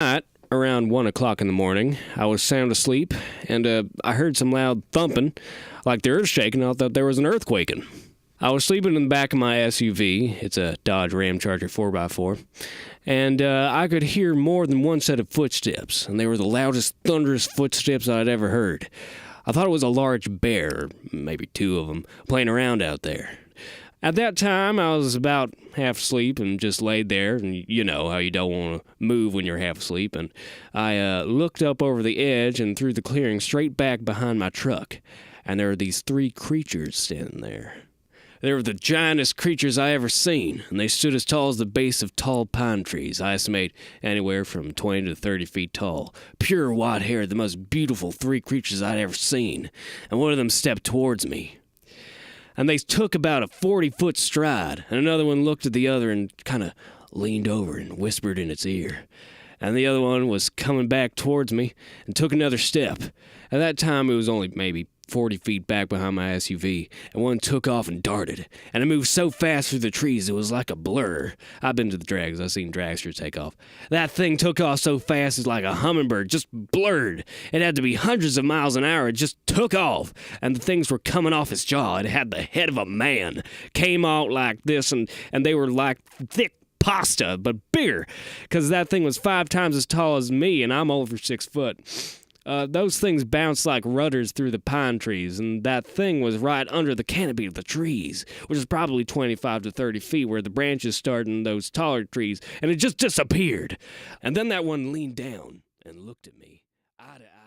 At around 1 o'clock in the morning, I was sound asleep, and I heard some loud thumping, like the earth shaking. I thought there was an earthquaking. I was sleeping in the back of my SUV. It's a Dodge Ram Charger 4x4. And I could hear more than one set of footsteps, and they were the loudest, thunderous footsteps I'd ever heard. I thought it was a large bear, or maybe two of them, playing around out there. At that time, I was about half asleep and just laid there, and you know how you don't want to move when you're half asleep. And I looked up over the edge and through the clearing straight back behind my truck, and there were these three creatures standing there. They were the giantest creatures I ever seen, and they stood as tall as the base of tall pine trees. I estimate anywhere from 20 to 30 feet tall. Pure white hair, the most beautiful three creatures I'd ever seen. And one of them stepped towards me. And they took about a 40-foot stride, and another one looked at the other and kind of leaned over and whispered in its ear. And the other one was coming back towards me and took another step. At that time, it was only maybe 40 feet back behind my SUV, and one took off and darted, and it moved so fast through the trees it was like a blur. I've been to the drags. I've seen dragsters take off. That thing took off so fast it's like a hummingbird, just blurred. It had to be hundreds of miles an hour. It just took off, and the things were coming off its jaw. It had the head of a man, came out like this, and they were like thick pasta, but bigger, because that thing was 5 times as tall as me, and I'm over 6 foot. Those things bounced like rudders through the pine trees, and that thing was right under the canopy of the trees, which is probably 25 to 30 feet where the branches start in those taller trees, and it just disappeared. And then that one leaned down and looked at me, eye to eye.